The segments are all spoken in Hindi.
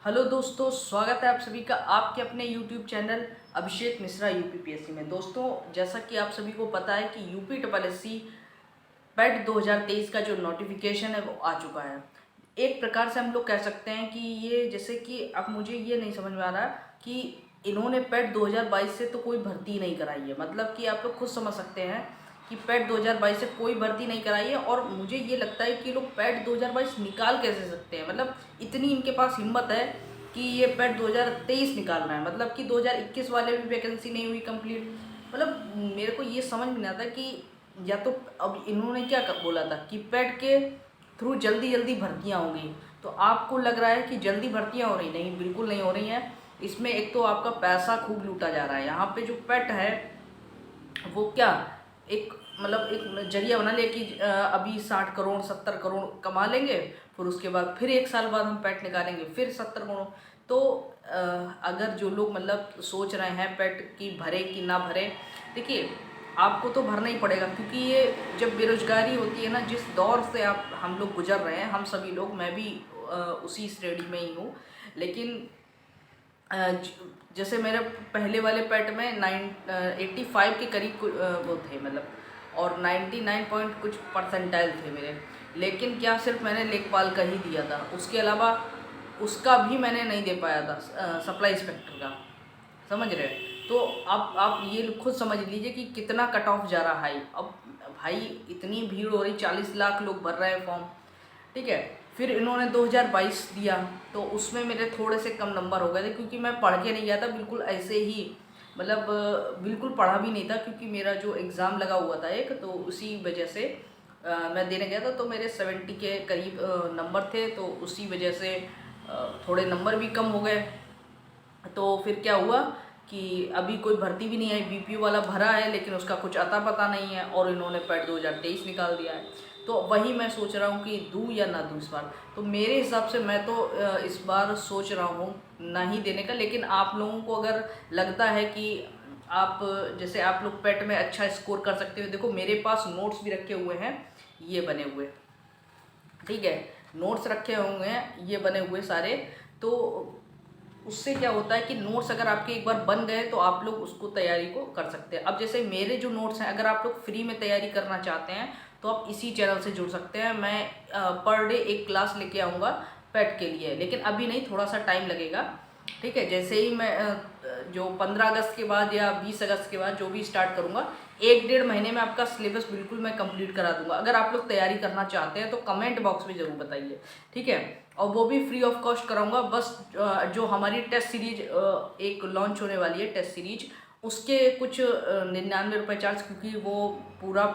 हेलो दोस्तों, स्वागत है आप सभी का आपके अपने YouTube channel Abhishek Mishra UPPSC में। दोस्तों, जैसा कि आप सभी को पता है कि UP triple S C PET 2023 का जो नोटिफिकेशन है वो आ चुका है। एक प्रकार से हम लोग कह सकते हैं कि ये, जैसे कि अब मुझे ये नहीं समझ में आ रहा कि इन्होंने पैट 2022 से तो कोई भर्ती नहीं कराई है। मतलब कि आप लोग खुद समझ सकते हैं कि पैट 2022 से कोई भर्ती नहीं कराई है, और मुझे ये लगता है कि ये लोग पैट 2022 निकाल कैसे सकते हैं। मतलब इतनी इनके पास हिम्मत है कि ये पैट 2023 निकाल रहा है। मतलब कि 2021 वाले भी वैकेंसी नहीं हुई कंप्लीट। मतलब मेरे को ये समझ में नहीं आता कि या तो अब इन्होंने क्या बोला था कि पैट के थ्रू जल्दी जल्दी भर्तियाँ होंगी, तो आपको लग रहा है कि जल्दी भर्तियाँ हो रही? नहीं, बिल्कुल नहीं हो रही हैं। इसमें एक तो आपका पैसा खूब लूटा जा रहा है। यहाँ पे जो पेट है वो क्या, एक मतलब एक जरिया बना लिया कि अभी 60 करोड़ 70 करोड़ कमा लेंगे, फिर उसके बाद फिर 1 साल बाद हम पेट निकालेंगे फिर 70 करोड़। तो अगर जो लोग मतलब सोच रहे हैं पेट की भरे कि ना भरे, देखिए आपको तो भरना ही पड़ेगा, क्योंकि ये जब बेरोजगारी होती है ना, जिस दौर से आप हम लोग गुजर रहे हैं, हम सभी लोग, मैं भी उसी श्रेणी में ही हूँ। लेकिन जैसे मेरे पहले वाले पैट में 85 के करीब वो थे मतलब, और 99 पॉइंट कुछ परसेंटाइल थे मेरे। लेकिन क्या सिर्फ मैंने लेखपाल का ही दिया था, उसके अलावा उसका भी मैंने नहीं दे पाया था, सप्लाई इंस्पेक्टर का। समझ रहे हैं? तो आप ये खुद समझ लीजिए कि कितना कट ऑफ जा रहा है। अब भाई इतनी भीड़ हो रही, 40 लाख लोग भर रहे हैं फॉर्म, ठीक है। फिर इन्होंने 2022 दिया, तो उसमें मेरे थोड़े से कम नंबर हो गए थे, क्योंकि मैं पढ़ के नहीं गया था, बिल्कुल ऐसे ही मतलब बिल्कुल पढ़ा भी नहीं था, क्योंकि मेरा जो एग्ज़ाम लगा हुआ था एक, तो उसी वजह से मैं देने गया था। तो मेरे 70 के करीब नंबर थे, तो उसी वजह से थोड़े नंबर भी कम हो गए। तो फिर क्या हुआ कि अभी कोई भर्ती भी नहीं आई। बीपीओ वाला भरा है, लेकिन उसका कुछ अता पता नहीं है, और इन्होंने पैट 2023 निकाल दिया है। तो वही मैं सोच रहा हूँ कि दूँ या ना दूँ इस बार। तो मेरे हिसाब से मैं तो इस बार सोच रहा हूँ ना ही देने का। लेकिन आप लोगों को अगर लगता है कि आप, जैसे आप लोग पैट में अच्छा स्कोर कर सकते हो, देखो मेरे पास नोट्स भी रखे हुए हैं, ये बने हुए, ठीक है, नोट्स रखे होंगे हैं ये बने हुए सारे। तो उससे क्या होता है कि नोट्स अगर आपके एक बार बन गए तो आप लोग उसको तैयारी को कर सकते हैं। अब जैसे मेरे जो नोट्स हैं, अगर आप लोग फ्री में तैयारी करना चाहते हैं तो आप इसी चैनल से जुड़ सकते हैं। मैं पर डे एक क्लास लेके आऊँगा पेट के लिए, लेकिन अभी नहीं, थोड़ा सा टाइम लगेगा, ठीक है। जैसे ही मैं जो 15 अगस्त के बाद या 20 अगस्त के बाद जो भी स्टार्ट करूँगा, 1 डेढ़ महीने में आपका सिलेबस बिल्कुल मैं कंप्लीट करा दूंगा। अगर आप लोग तैयारी करना चाहते हैं तो कमेंट बॉक्स में ज़रूर बताइए, ठीक है। और वो भी फ्री ऑफ कॉस्ट कराऊंगा। बस जो हमारी टेस्ट सीरीज एक लॉन्च होने वाली है, टेस्ट सीरीज, उसके कुछ 99 रुपये चार्ज, क्योंकि वो पूरा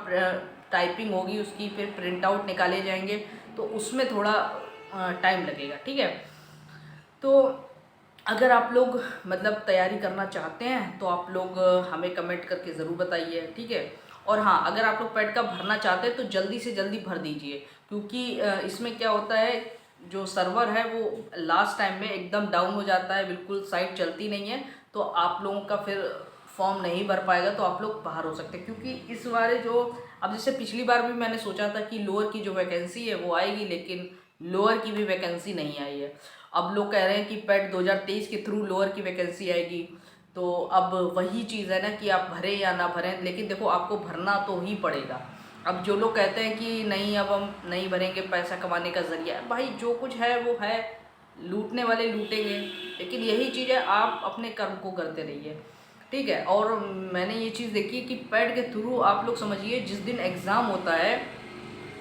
टाइपिंग होगी उसकी, फिर प्रिंट आउट निकाले जाएंगे, तो उसमें थोड़ा टाइम लगेगा, ठीक है। तो अगर आप लोग मतलब तैयारी करना चाहते हैं तो आप लोग हमें कमेंट करके ज़रूर बताइए, ठीक है। और हाँ, अगर आप लोग पेट का भरना चाहते हैं तो जल्दी से जल्दी भर दीजिए, क्योंकि इसमें क्या होता है, जो सर्वर है वो लास्ट टाइम में एकदम डाउन हो जाता है, बिल्कुल साइट चलती नहीं है, तो आप लोगों का फिर फॉर्म नहीं भर पाएगा, तो आप लोग बाहर हो सकते हैं। क्योंकि इस बार जो, अब जैसे पिछली बार भी मैंने सोचा था कि लोअर की जो वैकेंसी है वो आएगी, लेकिन लोअर की भी वैकेंसी नहीं आई है। अब लोग कह रहे हैं कि पैट 2023 के थ्रू लोअर की वैकेंसी आएगी। तो अब वही चीज़ है ना कि आप भरें या ना भरें, लेकिन देखो आपको भरना तो ही पड़ेगा। अब जो लोग कहते हैं कि नहीं अब हम नहीं भरेंगे, पैसा कमाने का ज़रिया है, भाई जो कुछ है वो है, लूटने वाले लूटेंगे। लेकिन यही चीज़ है, आप अपने कर्म को करते रहिए, ठीक है। और मैंने ये चीज़ देखी कि पैट के थ्रू आप लोग समझिए, जिस दिन एग्ज़ाम होता है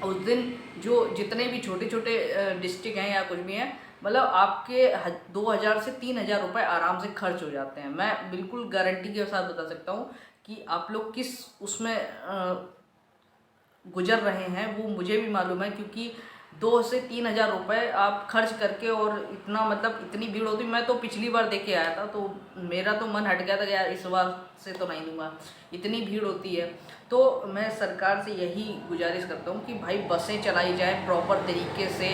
उस दिन जो जितने भी छोटे छोटे डिस्ट्रिक्ट हैं या कुछ भी हैं, मतलब आपके 2,000 से 3,000 रुपये आराम से खर्च हो जाते हैं। मैं बिल्कुल गारंटी के साथ बता सकता हूँ कि आप लोग किस उसमें गुजर रहे हैं वो मुझे भी मालूम है, क्योंकि 2 से 3 हज़ार रुपये आप खर्च करके, और इतना मतलब इतनी भीड़ होती। मैं तो पिछली बार देख के आया था, तो मेरा तो मन हट गया था कि यार इस बार से तो नहीं दूंगा, इतनी भीड़ होती है। तो मैं सरकार से यही गुजारिश करता हूँ कि भाई बसें चलाई जाए प्रॉपर तरीके से,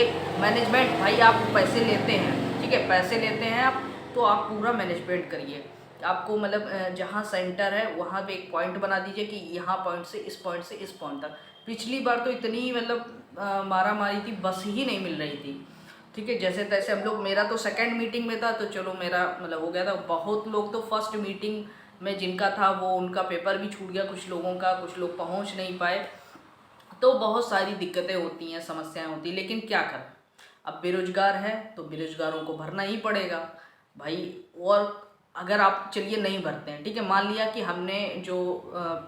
एक मैनेजमेंट, भाई आप पैसे लेते हैं, ठीक है, पैसे लेते हैं आप, तो आप पूरा मैनेजमेंट करिए। आपको मतलब जहाँ सेंटर है वहाँ पे एक पॉइंट बना दीजिए कि यहाँ पॉइंट से इस पॉइंट से इस पॉइंट तक। पिछली बार तो इतनी मतलब मारा मारी थी, बस ही नहीं मिल रही थी, ठीक है। जैसे तैसे हम लोग, मेरा तो सेकंड मीटिंग में था तो चलो मेरा मतलब हो गया था। बहुत लोग तो फर्स्ट मीटिंग में जिनका था वो उनका पेपर भी छूट गया, कुछ लोगों का, कुछ लोग पहुंच नहीं पाए। तो बहुत सारी दिक्कतें होती हैं, समस्याएं होती हैं, लेकिन क्या करें, अब बेरोजगार है तो बेरोजगारों को भरना ही पड़ेगा भाई। और अगर आप चलिए नहीं भरते हैं, ठीक है, मान लिया कि हमने जो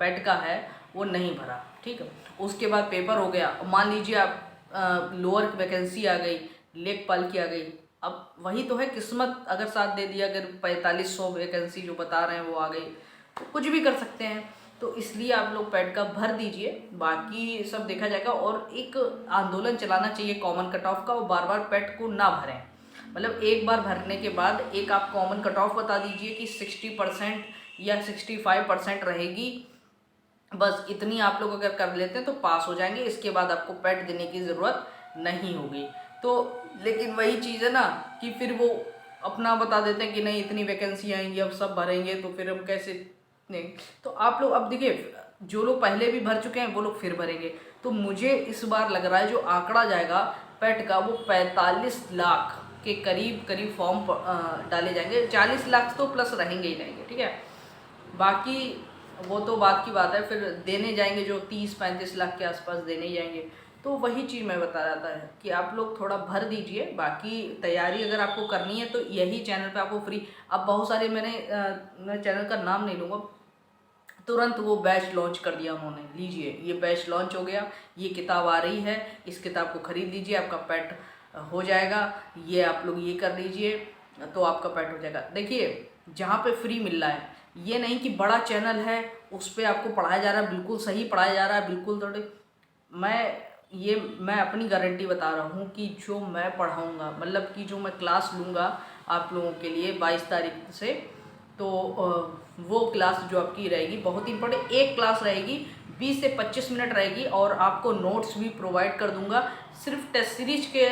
पेट का है वो नहीं भरा, ठीक है, उसके बाद पेपर हो गया, मान लीजिए आप लोअर वैकेंसी आ गई, लेखपाल की आ गई, अब वही तो है, किस्मत अगर साथ दे दिया, अगर 4500 वैकेंसी जो बता रहे हैं वो आ गई, तो कुछ भी कर सकते हैं। तो इसलिए आप लोग पेट का भर दीजिए, बाकी सब देखा जाएगा। और एक आंदोलन चलाना चाहिए कॉमन कट ऑफ का, और बार बार पेट को ना भरें। मतलब एक बार भरने के बाद एक आप कॉमन कट ऑफ बता दीजिए कि 60% या 65% रहेगी, बस इतनी आप लोग अगर कर लेते हैं तो पास हो जाएंगे। इसके बाद आपको पेट देने की ज़रूरत नहीं होगी। तो लेकिन वही चीज़ है ना कि फिर वो अपना बता देते हैं कि नहीं इतनी वैकेंसी आएंगी, अब सब भरेंगे, तो फिर हम कैसे नहीं। तो आप लोग अब देखिए, जो लोग पहले भी भर चुके हैं वो लोग फिर भरेंगे। तो मुझे इस बार लग रहा है जो आंकड़ा जाएगा पेट का वो 45 लाख के करीब फॉर्म डाले जाएंगे। 40 लाख तो प्लस रहेंगे ही रहेंगे, ठीक है। बाकी वो तो बात की बात है, फिर देने जाएंगे जो 30-35 लाख के आसपास देने जाएंगे। तो वही चीज़ मैं बता रहा था कि आप लोग थोड़ा भर दीजिए। बाकी तैयारी अगर आपको करनी है तो यही चैनल पे आपको फ्री, अब बहुत सारे मैं चैनल का नाम नहीं लूँगा, तुरंत वो बैच लॉन्च कर दिया उन्होंने, लीजिए ये बैच लॉन्च हो गया, ये किताब आ रही है, इस किताब को खरीद लीजिए, आपका पेट हो जाएगा, ये आप लोग ये कर लीजिए तो आपका पेट हो जाएगा। देखिए जहाँ पे फ्री मिल रहा है, ये नहीं कि बड़ा चैनल है उस पर आपको पढ़ाया जा रहा है, बिल्कुल सही पढ़ाया जा रहा है, बिल्कुल थोड़े, मैं अपनी गारंटी बता रहा हूँ कि जो मैं पढ़ाऊँगा, मतलब कि जो मैं क्लास लूँगा आप लोगों के लिए 22 तारीख से, तो वो क्लास जो आपकी रहेगी बहुत ही इंपॉर्टेंट, एक क्लास रहेगी 20 से 25 मिनट रहेगी, और आपको नोट्स भी प्रोवाइड कर दूंगा। सिर्फ टेस्ट सीरीज के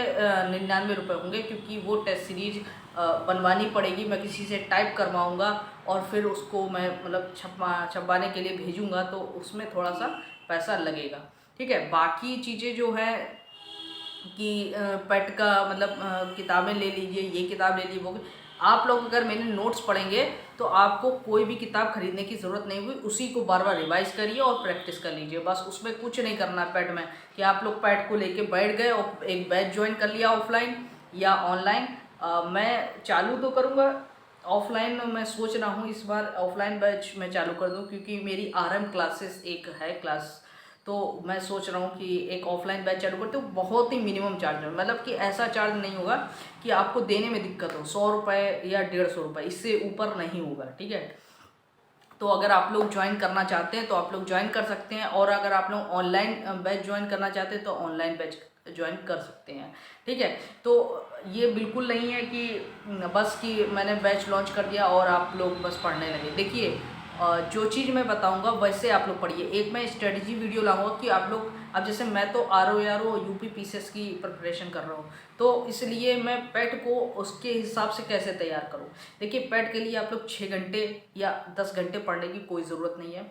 99 रुपये होंगे, क्योंकि वो टेस्ट सीरीज बनवानी पड़ेगी, मैं किसी से टाइप करवाऊंगा और फिर उसको मैं मतलब छपवाने के लिए भेजूंगा, तो उसमें थोड़ा सा पैसा लगेगा, ठीक है। बाकी चीज़ें जो है कि पेट का मतलब किताबें ले लीजिए, ये किताब ले लीजिए, वो आप लोग अगर मैंने नोट्स पढ़ेंगे तो आपको कोई भी किताब खरीदने की ज़रूरत नहीं हुई, उसी को बार बार रिवाइज करिए और प्रैक्टिस कर लीजिए, बस उसमें कुछ नहीं करना है पेट में कि आप लोग पेट को लेके बैठ गए और एक बैच ज्वाइन कर लिया ऑफलाइन या ऑनलाइन। मैं चालू तो करूँगा ऑफलाइन, मैं सोच रहा हूँ इस बार ऑफलाइन बैच मैं चालू कर दूँ, क्योंकि मेरी RM क्लासेस एक है क्लास, तो मैं सोच रहा हूँ कि एक ऑफलाइन बैच चालू करते हो, बहुत ही मिनिमम चार्ज है, मतलब कि ऐसा चार्ज नहीं होगा कि आपको देने में दिक्कत हो, 100 रुपये या 150 रुपये, इससे ऊपर नहीं होगा, ठीक है। तो अगर आप लोग ज्वाइन करना चाहते हैं तो आप लोग ज्वाइन कर सकते हैं, और अगर आप लोग ऑनलाइन बैच ज्वाइन करना चाहते हैं तो ऑनलाइन बैच ज्वाइन कर सकते हैं, ठीक है। तो ये बिल्कुल नहीं है कि बस कि मैंने बैच लॉन्च कर दिया और आप लोग बस पढ़ने लगे। देखिए जो चीज़ मैं बताऊंगा वैसे आप लोग पढ़िए। एक मैं स्ट्रेटजी वीडियो लाऊंगा कि आप लोग, अब जैसे मैं तो RO UP PCS की प्रिपरेशन कर रहा हूँ, तो इसलिए मैं पेट को उसके हिसाब से कैसे तैयार करूँ। देखिए पेट के लिए आप लोग 6 घंटे या 10 घंटे पढ़ने की कोई ज़रूरत नहीं है।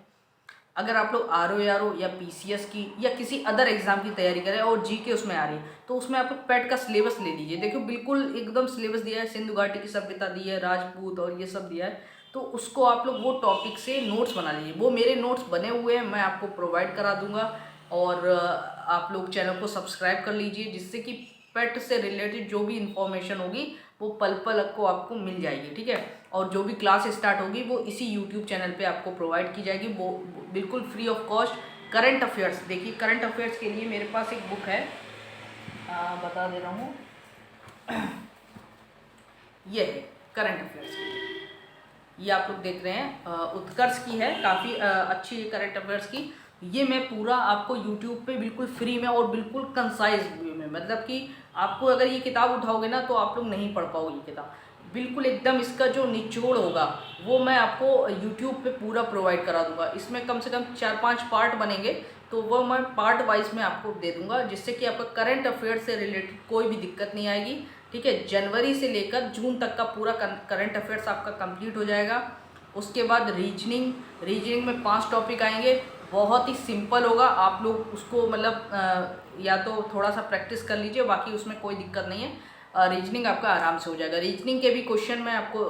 अगर आप लोग RO या PCS की या किसी अदर एग्ज़ाम की तैयारी करें और GK उसमें आ रही है, तो उसमें आप लोग पेट का सिलेबस ले लीजिए। देखो बिल्कुल एकदम सिलेबस दिया है, सिंधु घाटी की सभ्यता दी है, राजपूत और ये सब दिया है, तो उसको आप लोग वो टॉपिक से नोट्स बना लीजिए। वो मेरे नोट्स बने हुए हैं, मैं आपको प्रोवाइड करा दूंगा, और आप लोग चैनल को सब्सक्राइब कर लीजिए, जिससे कि पेट से रिलेटेड जो भी इंफॉर्मेशन होगी वो पल पल को आपको मिल जाएगी, ठीक है। और जो भी क्लास स्टार्ट होगी वो इसी यूट्यूब चैनल पे आपको प्रोवाइड की जाएगी, वो बिल्कुल free of cost. Current affairs, देखिए करंट अफेयर्स के लिए मेरे पास एक बुक है, बता दे रहा हूँ, ये है करंट अफेयर्स के लिए, ये आप लोग देख रहे हैं, उत्कर्ष की है, काफ़ी अच्छी है करंट अफेयर्स की। ये मैं पूरा आपको यूट्यूब पे बिल्कुल फ्री में और बिल्कुल कंसाइज वे में, मतलब कि आपको अगर ये किताब उठाओगे ना तो आप लोग नहीं पढ़ पाओगे ये किताब, बिल्कुल एकदम इसका जो निचोड़ होगा वो मैं आपको यूट्यूब पे पूरा प्रोवाइड करा दूंगा। इसमें कम से कम 4-5 पार्ट बनेंगे, तो वो मैं पार्ट वाइज में आपको दे दूंगा, जिससे कि आपका करंट अफेयर से रिलेटेड कोई भी दिक्कत नहीं आएगी, ठीक है। जनवरी से लेकर जून तक का पूरा करंट अफेयर्स आपका कंप्लीट हो जाएगा। उसके बाद रीजनिंग में 5 टॉपिक आएंगे, बहुत ही सिंपल होगा, आप लोग उसको मतलब या तो थोड़ा सा प्रैक्टिस कर लीजिए, बाकी उसमें कोई दिक्कत नहीं है। रीजनिंग आपका आराम से हो जाएगा। रीजनिंग के भी क्वेश्चन मैं आपको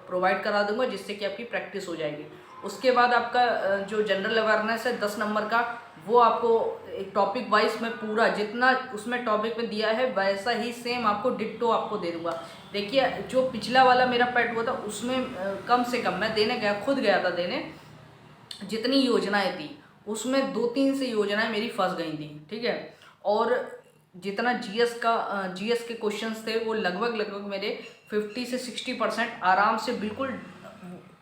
प्रोवाइड करा दूंगा, जिससे कि आपकी प्रैक्टिस हो जाएगी। उसके बाद आपका जो जनरल अवेयरनेस है 10 नंबर का, वो आपको एक टॉपिक वाइज में पूरा जितना उसमें टॉपिक में दिया है वैसा ही सेम आपको डिट्टो आपको दे दूंगा। देखिए जो पिछला वाला मेरा पैट हुआ था उसमें कम से कम मैं देने गया, खुद गया था देने, जितनी योजनाएं थी उसमें 2-3 से योजनाएं मेरी फंस गई थी, ठीक है। और जितना जीएस के क्वेश्चंस थे वो लगभग मेरे 50 से 60% आराम से बिल्कुल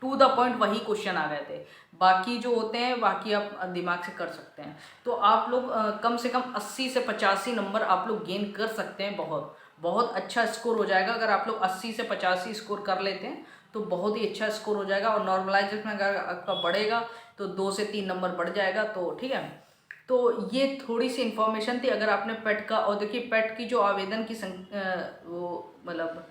टू द पॉइंट वही क्वेश्चन आ गए थे। बाकी जो होते हैं बाकी आप दिमाग से कर सकते हैं। तो आप लोग कम से कम 80 से 85 नंबर आप लोग गेन कर सकते हैं। बहुत बहुत अच्छा स्कोर हो जाएगा अगर आप लोग 80 से 85 स्कोर कर लेते हैं तो बहुत ही अच्छा स्कोर हो जाएगा। और नॉर्मलाइजेशन में अगर आपका बढ़ेगा तो 2 से 3 नंबर बढ़ जाएगा। तो ठीक है, तो ये थोड़ी सी इन्फॉर्मेशन थी। अगर आपने पेट का, और देखिए पेट की जो आवेदन की वो मतलब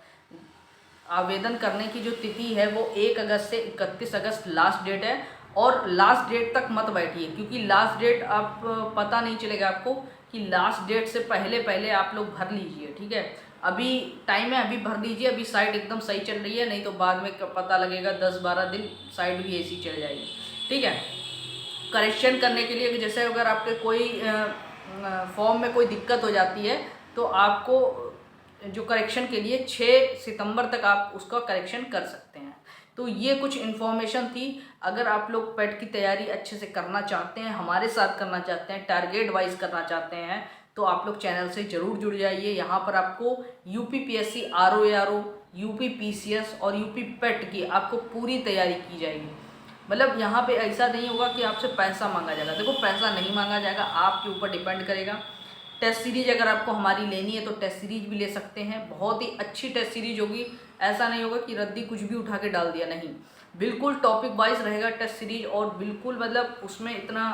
आवेदन करने की जो तिथि है वो 1 अगस्त से 31 अगस्त लास्ट डेट है। और लास्ट डेट तक मत बैठिए, क्योंकि लास्ट डेट आप पता नहीं चलेगा आपको कि लास्ट डेट से पहले पहले आप लोग भर लीजिए, ठीक है। अभी टाइम है, अभी भर लीजिए, अभी साइट एकदम सही चल रही है, नहीं तो बाद में पता लगेगा 10-12 दिन साइट भी ऐसी चल जाएगी, ठीक है। करेक्शन करने के लिए जैसे अगर आपके कोई फॉर्म में कोई दिक्कत हो जाती है तो आपको जो करेक्शन के लिए 6 सितंबर तक आप उसका करेक्शन कर सकते हैं। तो ये कुछ इन्फॉर्मेशन थी। अगर आप लोग पेट की तैयारी अच्छे से करना चाहते हैं, हमारे साथ करना चाहते हैं, टारगेट वाइज करना चाहते हैं, तो आप लोग चैनल से ज़रूर जुड़ जाइए। यहाँ पर आपको यूपीपीएससी, आरओ, यूपी पीसीएस और यूपी पेट की आपको पूरी तैयारी की जाएगी। मतलब यहाँ पे ऐसा नहीं होगा कि आपसे पैसा मांगा जाएगा। देखो पैसा नहीं मांगा जाएगा, आपके ऊपर डिपेंड करेगा। टेस्ट सीरीज अगर आपको हमारी लेनी है तो टेस्ट सीरीज भी ले सकते हैं। बहुत ही अच्छी टेस्ट सीरीज होगी, ऐसा नहीं होगा कि रद्दी कुछ भी उठा के डाल दिया, नहीं, बिल्कुल टॉपिक वाइज रहेगा टेस्ट सीरीज। और बिल्कुल मतलब उसमें इतना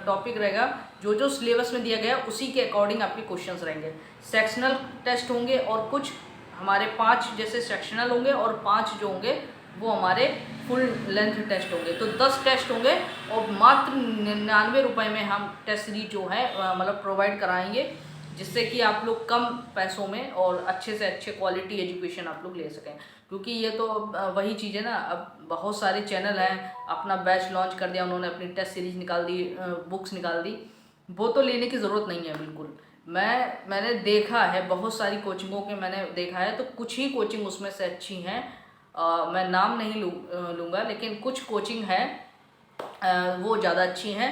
टॉपिक रहेगा, जो सिलेबस में दिया गया उसी के अकॉर्डिंग आपके क्वेश्चंस रहेंगे। सेक्शनल टेस्ट होंगे और कुछ हमारे 5 जैसे सेक्शनल होंगे और 5 जो होंगे वो हमारे फुल लेंथ टेस्ट होंगे। तो 10 टेस्ट होंगे और मात्र 99 रुपये में हम टेस्ट सीरीज जो है मतलब प्रोवाइड कराएंगे, जिससे कि आप लोग कम पैसों में और अच्छे से अच्छे क्वालिटी एजुकेशन आप लोग ले सकें। क्योंकि ये तो वही चीज़ है ना, अब बहुत सारे चैनल हैं, अपना बैच लॉन्च कर दिया उन्होंने, अपनी टेस्ट सीरीज निकाल दी, बुक्स निकाल दी, वो तो लेने की ज़रूरत नहीं है बिल्कुल। मैंने देखा है बहुत सारी कोचिंगों के, मैंने देखा है तो कुछ ही कोचिंग उसमें से अच्छी हैं। मैं नाम नहीं लूँगा, लेकिन कुछ कोचिंग है वो ज़्यादा अच्छी हैं,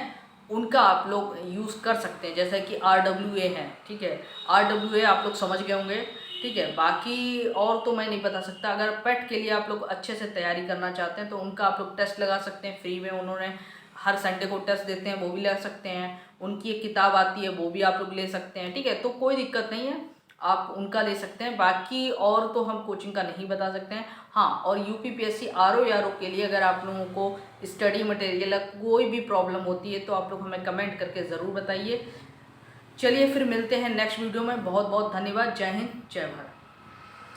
उनका आप लोग यूज़ कर सकते हैं। जैसे कि RWA है, ठीक है, RWA आप लोग समझ गए होंगे, ठीक है। बाकी और तो मैं नहीं बता सकता। अगर पेट के लिए आप लोग अच्छे से तैयारी करना चाहते हैं तो उनका आप लोग टेस्ट लगा सकते हैं फ्री में, उन्होंने हर संडे को टेस्ट देते हैं, वो भी लगा सकते हैं। उनकी एक किताब आती है वो भी आप लोग ले सकते हैं, ठीक है। तो कोई दिक्कत नहीं है, आप उनका ले सकते हैं। बाकी और तो हम कोचिंग का नहीं बता सकते हैं। हाँ, और यूपीपीएससी आरओ के लिए अगर आप लोगों को स्टडी मटेरियल कोई भी प्रॉब्लम होती है तो आप लोग हमें कमेंट करके ज़रूर बताइए। चलिए फिर मिलते हैं नेक्स्ट वीडियो में। बहुत बहुत धन्यवाद। जय हिंद, जय भारत।